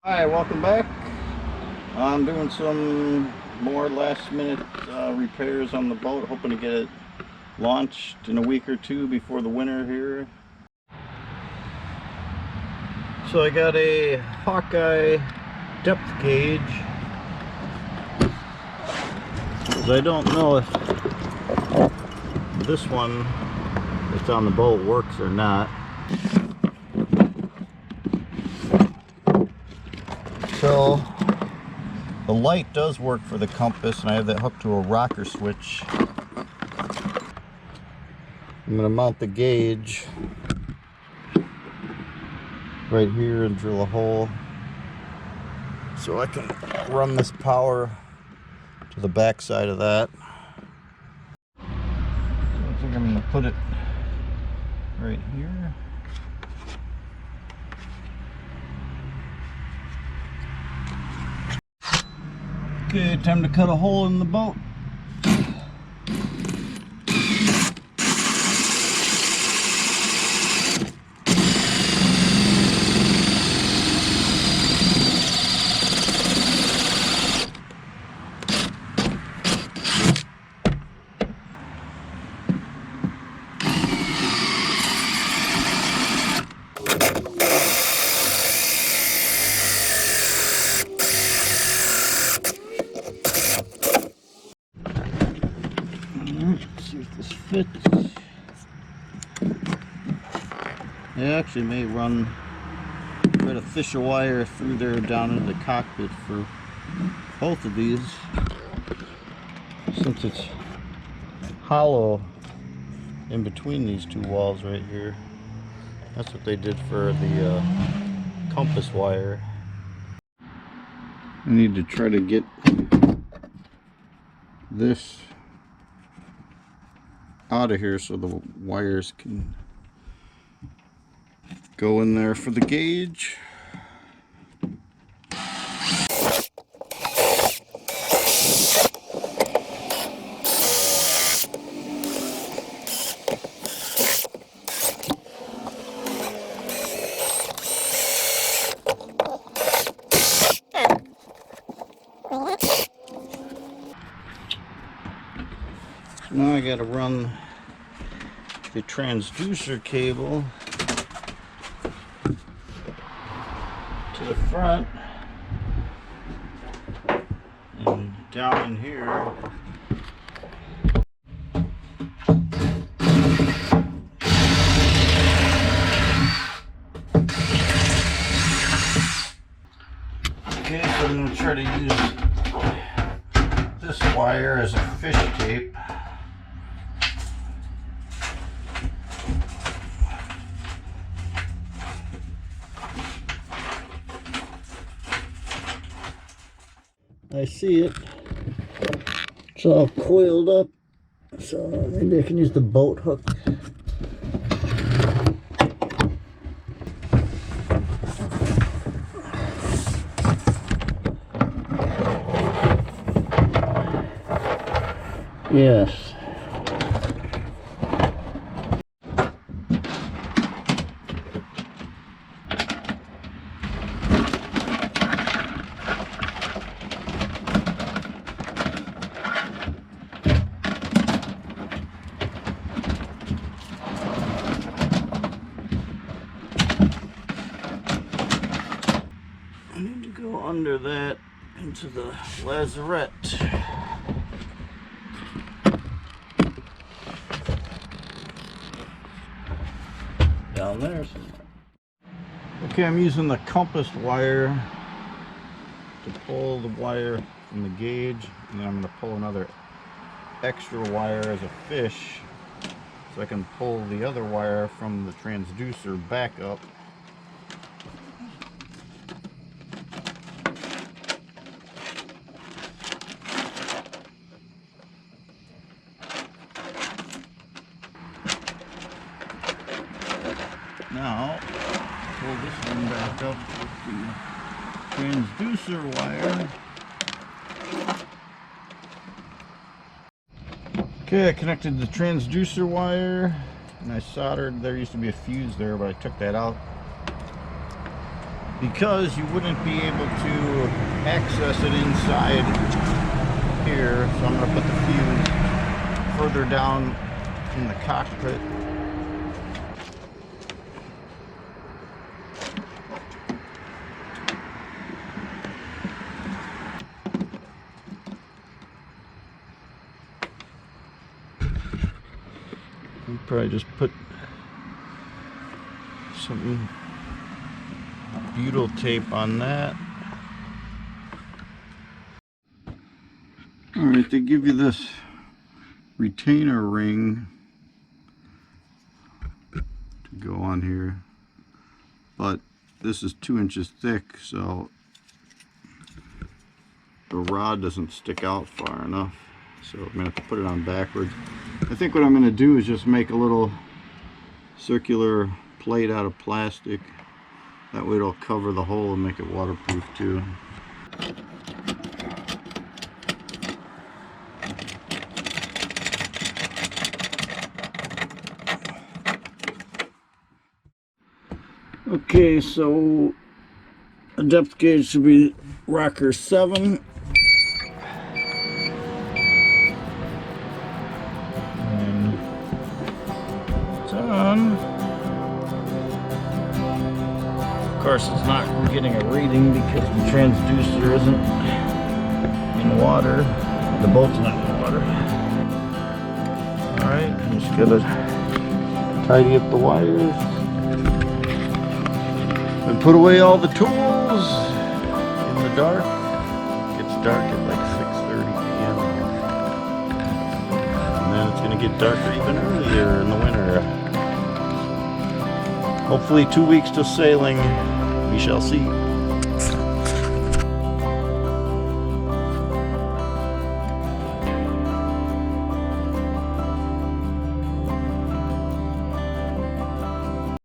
Hi, welcome back. I'm doing some more last minute repairs on the boat, hoping to get it launched in a week or two before the winter here. So I got a Hawkeye depth gauge, because I don't know if this one that's on the boat works or not. So the light does work for the compass, and I have that hooked to a rocker switch. I'm going to mount the gauge right here and drill a hole so I can run this power to the back side of that. So I think I'm going to put it right here. Okay, time to cut a hole in the boat. Let's see if this fits. It actually may run quite a fish of wire through there down into the cockpit for both of these, since it's hollow in between these two walls right here. That's what they did for the compass wire. I need to try to get this out of here so the wires can go in there for the gauge. Now I gotta run the transducer cable to the front and down in here. Okay, so I'm gonna try to use this wire as a fish tape. I see it. It's all coiled up, so maybe I can use the boat hook. Yes. I need to go under that into the lazarette. Down there. Okay, I'm using the compass wire to pull the wire from the gauge, and then I'm going to pull another extra wire as a fish so I can pull the other wire from the transducer back up. Now, pull this one back up with the transducer wire. Okay, I connected the transducer wire and I soldered. There used to be a fuse there, but I took that out. because you wouldn't be able to access it inside here. So I'm going to put the fuse further down in the cockpit. I'll probably just put some butyl tape on that. Alright, they give you this retainer ring to go on here, but this is 2 inches thick, so the rod doesn't stick out far enough, so I'm going to have to put it on backwards. I think what I'm going to do is just make a little circular plate out of plastic. That way it'll cover the hole and make it waterproof too. Okay, so the depth gauge should be rocker 7. And it's on. Of course, it's not getting a reading because the transducer isn't in water. The boat's not in water. Alright, I'm just gonna tidy up the wires and put away all the tools in the dark. It gets dark at like 6:30 p.m. And then it's going to get darker even earlier in the winter. Hopefully 2 weeks to sailing. We shall see.